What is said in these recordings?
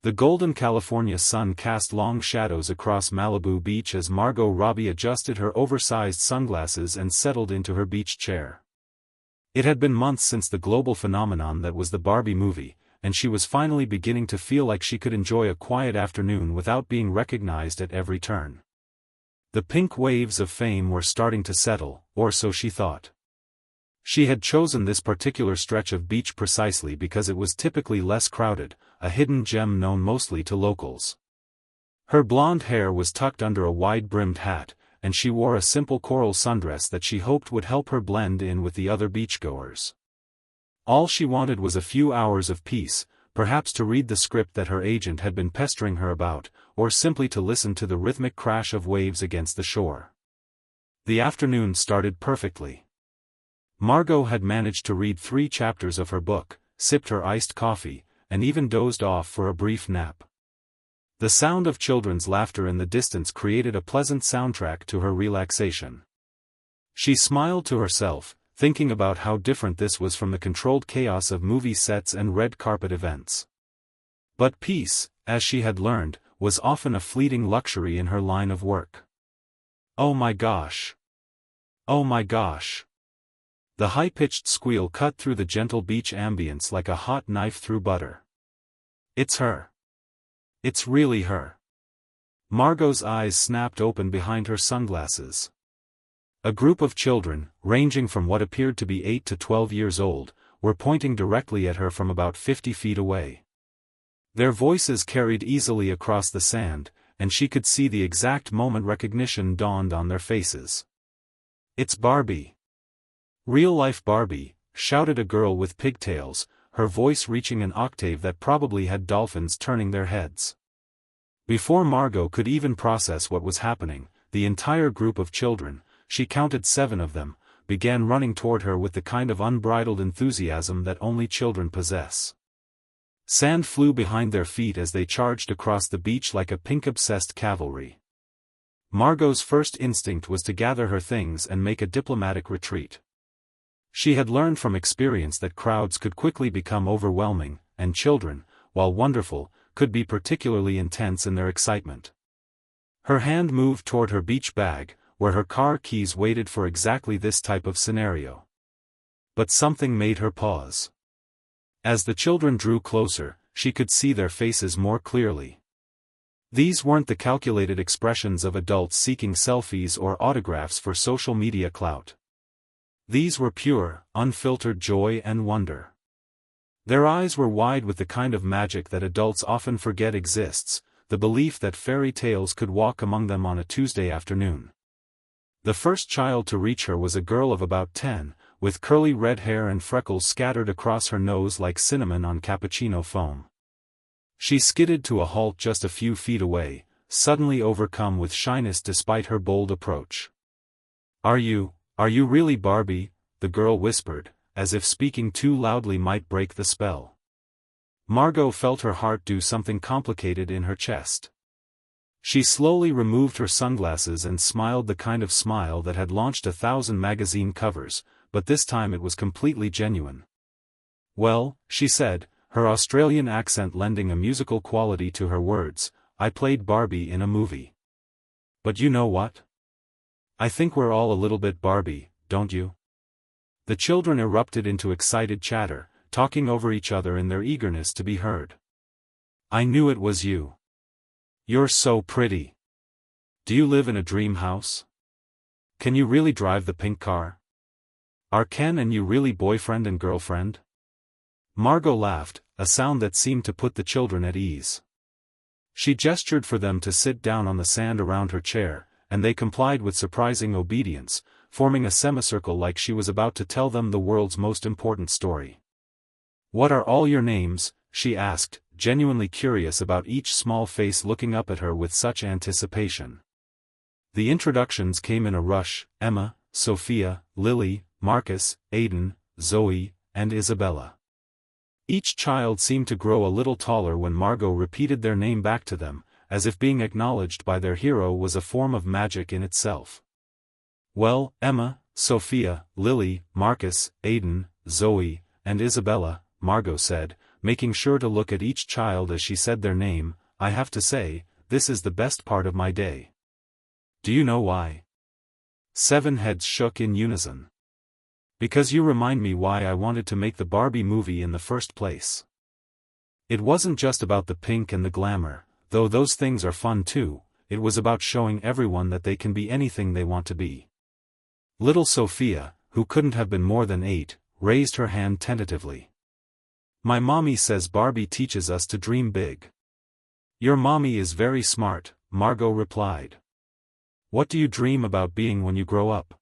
The golden California sun cast long shadows across Malibu Beach as Margot Robbie adjusted her oversized sunglasses and settled into her beach chair. It had been months since the global phenomenon that was the Barbie movie, and she was finally beginning to feel like she could enjoy a quiet afternoon without being recognized at every turn. The pink waves of fame were starting to settle, or so she thought. She had chosen this particular stretch of beach precisely because it was typically less crowded, a hidden gem known mostly to locals. Her blonde hair was tucked under a wide-brimmed hat, and she wore a simple coral sundress that she hoped would help her blend in with the other beachgoers. All she wanted was a few hours of peace, perhaps to read the script that her agent had been pestering her about, or simply to listen to the rhythmic crash of waves against the shore. The afternoon started perfectly. Margot had managed to read 3 chapters of her book, sipped her iced coffee, and even dozed off for a brief nap. The sound of children's laughter in the distance created a pleasant soundtrack to her relaxation. She smiled to herself, thinking about how different this was from the controlled chaos of movie sets and red carpet events. But peace, as she had learned, was often a fleeting luxury in her line of work. Oh my gosh! Oh my gosh! The high-pitched squeal cut through the gentle beach ambience like a hot knife through butter. It's her. It's really her. Margot's eyes snapped open behind her sunglasses. A group of children, ranging from what appeared to be 8 to 12 years old, were pointing directly at her from about 50 feet away. Their voices carried easily across the sand, and she could see the exact moment recognition dawned on their faces. It's Barbie. Real-life Barbie, shouted a girl with pigtails, her voice reaching an octave that probably had dolphins turning their heads. Before Margot could even process what was happening, the entire group of children, she counted 7 of them, began running toward her with the kind of unbridled enthusiasm that only children possess. Sand flew behind their feet as they charged across the beach like a pink-obsessed cavalry. Margot's first instinct was to gather her things and make a diplomatic retreat. She had learned from experience that crowds could quickly become overwhelming, and children, while wonderful, could be particularly intense in their excitement. Her hand moved toward her beach bag, where her car keys waited for exactly this type of scenario. But something made her pause. As the children drew closer, she could see their faces more clearly. These weren't the calculated expressions of adults seeking selfies or autographs for social media clout. These were pure, unfiltered joy and wonder. Their eyes were wide with the kind of magic that adults often forget exists, the belief that fairy tales could walk among them on a Tuesday afternoon. The first child to reach her was a girl of about 10, with curly red hair and freckles scattered across her nose like cinnamon on cappuccino foam. She skidded to a halt just a few feet away, suddenly overcome with shyness despite her bold approach. Are you really Barbie?" the girl whispered, as if speaking too loudly might break the spell. Margot felt her heart do something complicated in her chest. She slowly removed her sunglasses and smiled the kind of smile that had launched 1,000 magazine covers, but this time it was completely genuine. "Well," she said, her Australian accent lending a musical quality to her words, "I played Barbie in a movie. But you know what? I think we're all a little bit Barbie, don't you?" The children erupted into excited chatter, talking over each other in their eagerness to be heard. "I knew it was you. You're so pretty. Do you live in a dream house? Can you really drive the pink car? Are Ken and you really boyfriend and girlfriend?" Margot laughed, a sound that seemed to put the children at ease. She gestured for them to sit down on the sand around her chair, and they complied with surprising obedience, forming a semicircle like she was about to tell them the world's most important story. "What are all your names?" she asked, genuinely curious about each small face looking up at her with such anticipation. The introductions came in a rush: Emma, Sophia, Lily, Marcus, Aiden, Zoe, and Isabella. Each child seemed to grow a little taller when Margot repeated their name back to them, as if being acknowledged by their hero was a form of magic in itself. "Well, Emma, Sophia, Lily, Marcus, Aiden, Zoe, and Isabella," Margot said, making sure to look at each child as she said their name. I have to say, this is the best part of my day. Do you know why? 7 heads shook in unison. Because you remind me why I wanted to make the Barbie movie in the first place. It wasn't just about the pink and the glamour, though those things are fun too. It was about showing everyone that they can be anything they want to be. Little Sophia, who couldn't have been more than 8, raised her hand tentatively. My mommy says Barbie teaches us to dream big. Your mommy is very smart, Margot replied. What do you dream about being when you grow up?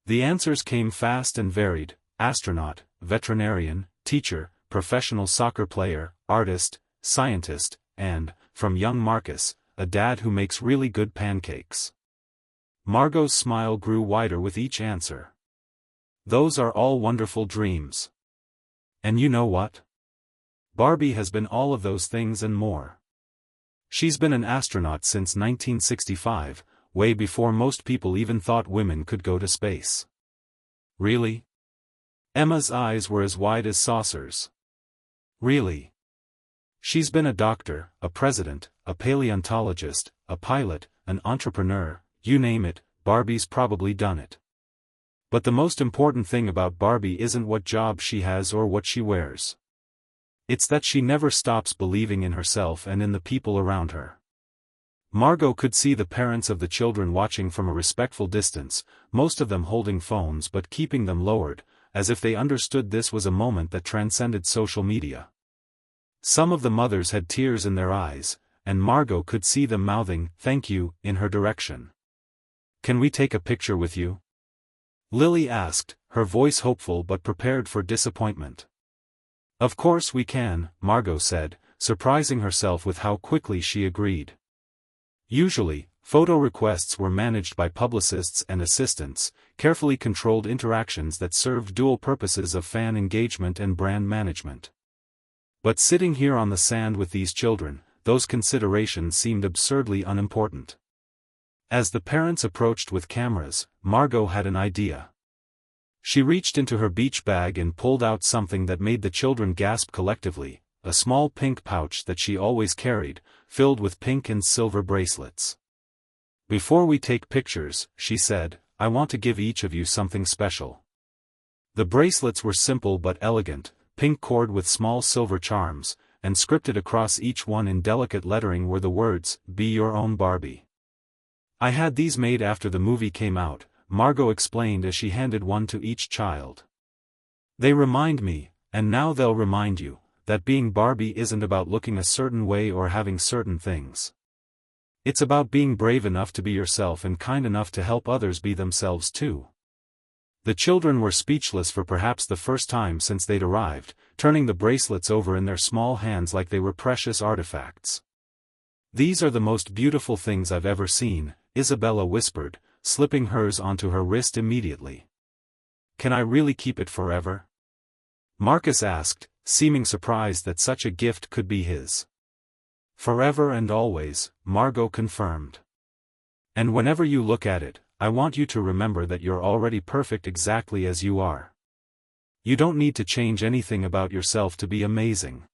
The answers came fast and varied: astronaut, veterinarian, teacher, professional soccer player, artist, scientist, and, from young Marcus, a dad who makes really good pancakes. Margot's smile grew wider with each answer. Those are all wonderful dreams. And you know what? Barbie has been all of those things and more. She's been an astronaut since 1965, way before most people even thought women could go to space. Really? Emma's eyes were as wide as saucers. Really? She's been a doctor, a president, a paleontologist, a pilot, an entrepreneur, you name it, Barbie's probably done it. But the most important thing about Barbie isn't what job she has or what she wears. It's that she never stops believing in herself and in the people around her. Margot could see the parents of the children watching from a respectful distance, most of them holding phones but keeping them lowered, as if they understood this was a moment that transcended social media. Some of the mothers had tears in their eyes, and Margot could see them mouthing, "Thank you," in her direction. "Can we take a picture with you?" Lily asked, her voice hopeful but prepared for disappointment. "Of course we can," Margot said, surprising herself with how quickly she agreed. Usually, photo requests were managed by publicists and assistants, carefully controlled interactions that served dual purposes of fan engagement and brand management. But sitting here on the sand with these children, those considerations seemed absurdly unimportant. As the parents approached with cameras, Margot had an idea. She reached into her beach bag and pulled out something that made the children gasp collectively, a small pink pouch that she always carried, filled with pink and silver bracelets. "Before we take pictures," she said, "I want to give each of you something special." The bracelets were simple but elegant, pink cord with small silver charms, and scripted across each one in delicate lettering were the words, "Be your own Barbie." "I had these made after the movie came out," Margot explained as she handed one to each child. "They remind me, and now they'll remind you, that being Barbie isn't about looking a certain way or having certain things. It's about being brave enough to be yourself and kind enough to help others be themselves too." The children were speechless for perhaps the first time since they'd arrived, turning the bracelets over in their small hands like they were precious artifacts. "These are the most beautiful things I've ever seen," Isabella whispered, slipping hers onto her wrist immediately. "Can I really keep it forever?" Marcus asked, seeming surprised that such a gift could be his. "Forever and always," Margot confirmed. "And whenever you look at it, I want you to remember that you're already perfect exactly as you are. You don't need to change anything about yourself to be amazing."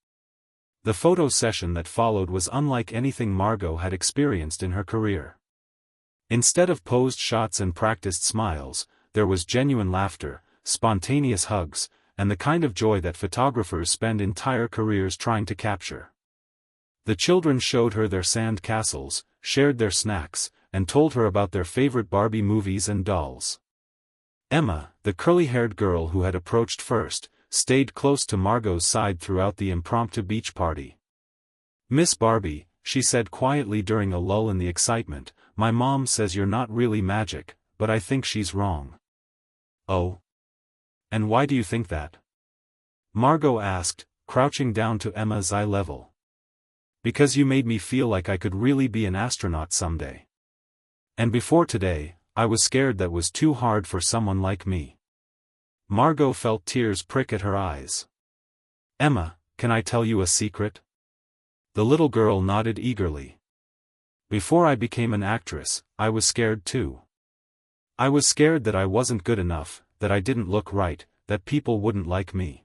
The photo session that followed was unlike anything Margot had experienced in her career. Instead of posed shots and practiced smiles, there was genuine laughter, spontaneous hugs, and the kind of joy that photographers spend entire careers trying to capture. The children showed her their sand castles, shared their snacks, and told her about their favorite Barbie movies and dolls. Emma, the curly-haired girl who had approached first, stayed close to Margot's side throughout the impromptu beach party. "Miss Barbie," she said quietly during a lull in the excitement, "my mom says you're not really magic, but I think she's wrong." "Oh? And why do you think that?" Margot asked, crouching down to Emma's eye level. "Because you made me feel like I could really be an astronaut someday. And before today, I was scared that was too hard for someone like me." Margot felt tears prick at her eyes. "Emma, can I tell you a secret?" The little girl nodded eagerly. "Before I became an actress, I was scared too. I was scared that I wasn't good enough, that I didn't look right, that people wouldn't like me.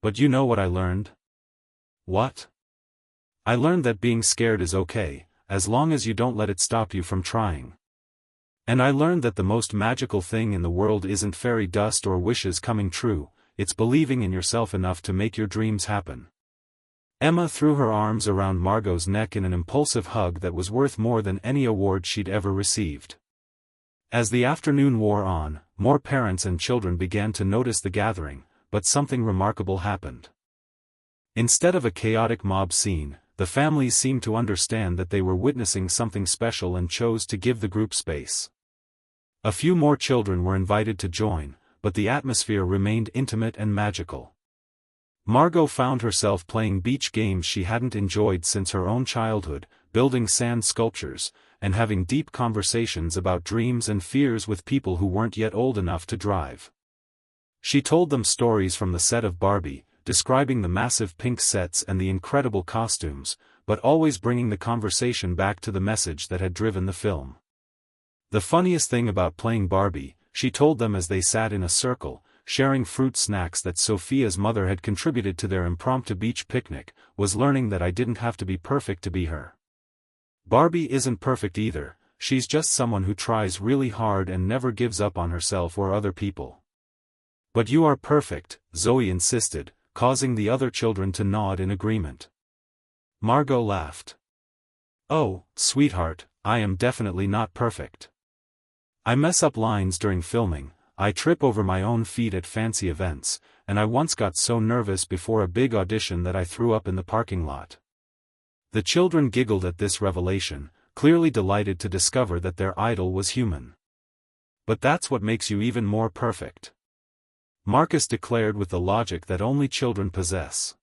But you know what I learned? What? I learned that being scared is okay, as long as you don't let it stop you from trying. And I learned that the most magical thing in the world isn't fairy dust or wishes coming true, it's believing in yourself enough to make your dreams happen. Emma threw her arms around Margot's neck in an impulsive hug that was worth more than any award she'd ever received. As the afternoon wore on, more parents and children began to notice the gathering, but something remarkable happened. Instead of a chaotic mob scene, the families seemed to understand that they were witnessing something special and chose to give the group space. A few more children were invited to join, but the atmosphere remained intimate and magical. Margot found herself playing beach games she hadn't enjoyed since her own childhood, building sand sculptures, and having deep conversations about dreams and fears with people who weren't yet old enough to drive. She told them stories from the set of Barbie, describing the massive pink sets and the incredible costumes, but always bringing the conversation back to the message that had driven the film. The funniest thing about playing Barbie, she told them as they sat in a circle, sharing fruit snacks that Sophia's mother had contributed to their impromptu beach picnic, was learning that I didn't have to be perfect to be her. Barbie isn't perfect either, she's just someone who tries really hard and never gives up on herself or other people. But you are perfect, Zoe insisted, causing the other children to nod in agreement. Margot laughed. Oh, sweetheart, I am definitely not perfect. I mess up lines during filming, I trip over my own feet at fancy events, and I once got so nervous before a big audition that I threw up in the parking lot. The children giggled at this revelation, clearly delighted to discover that their idol was human. But that's what makes you even more perfect. Marcus declared with the logic that only children possess.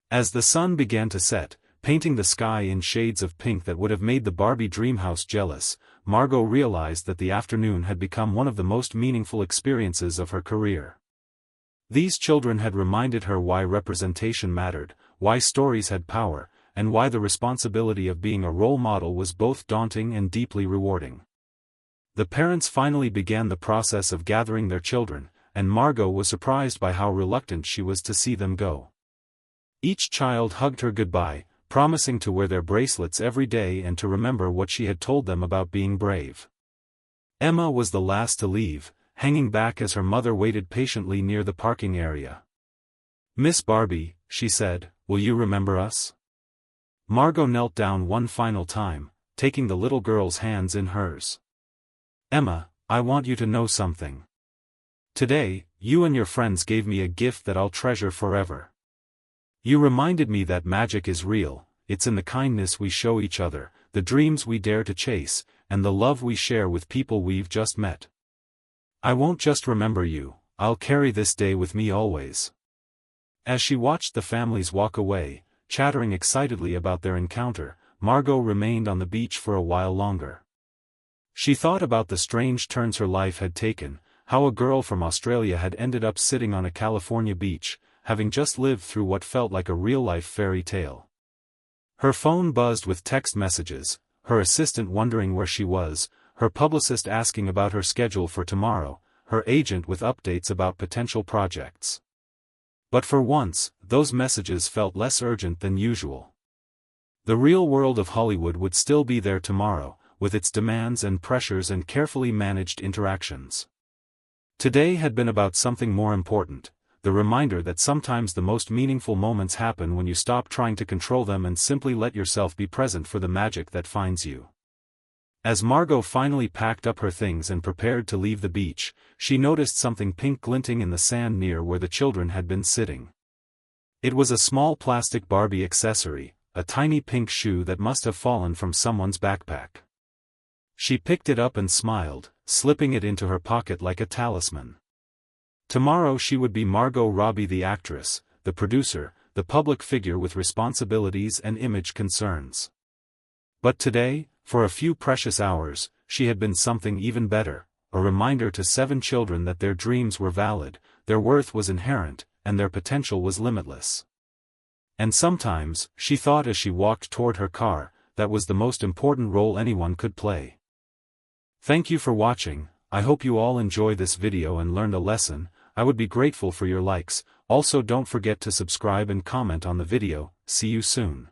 As the sun began to set, painting the sky in shades of pink that would have made the Barbie dreamhouse jealous, Margot realized that the afternoon had become one of the most meaningful experiences of her career. These children had reminded her why representation mattered, why stories had power, and why the responsibility of being a role model was both daunting and deeply rewarding. The parents finally began the process of gathering their children, and Margot was surprised by how reluctant she was to see them go. Each child hugged her goodbye, promising to wear their bracelets every day and to remember what she had told them about being brave. Emma was the last to leave, hanging back as her mother waited patiently near the parking area. "Miss Barbie," she said, "will you remember us?" Margot knelt down one final time, taking the little girl's hands in hers. "Emma, I want you to know something. Today, you and your friends gave me a gift that I'll treasure forever. You reminded me that magic is real, it's in the kindness we show each other, the dreams we dare to chase, and the love we share with people we've just met. I won't just remember you, I'll carry this day with me always." As she watched the families walk away, chattering excitedly about their encounter, Margot remained on the beach for a while longer. She thought about the strange turns her life had taken, how a girl from Australia had ended up sitting on a California beach, having just lived through what felt like a real-life fairy tale. Her phone buzzed with text messages, her assistant wondering where she was, her publicist asking about her schedule for tomorrow, her agent with updates about potential projects. But for once, those messages felt less urgent than usual. The real world of Hollywood would still be there tomorrow, with its demands and pressures and carefully managed interactions. Today had been about something more important, the reminder that sometimes the most meaningful moments happen when you stop trying to control them and simply let yourself be present for the magic that finds you. As Margot finally packed up her things and prepared to leave the beach, she noticed something pink glinting in the sand near where the children had been sitting. It was a small plastic Barbie accessory, a tiny pink shoe that must have fallen from someone's backpack. She picked it up and smiled, slipping it into her pocket like a talisman. Tomorrow she would be Margot Robbie, the actress, the producer, the public figure with responsibilities and image concerns. But today, for a few precious hours, she had been something even better, a reminder to 7 children that their dreams were valid, their worth was inherent, and their potential was limitless. And sometimes, she thought as she walked toward her car, that was the most important role anyone could play. Thank you for watching. I hope you all enjoy this video and learned a lesson. I would be grateful for your likes. Also don't forget to subscribe and comment on the video. See you soon.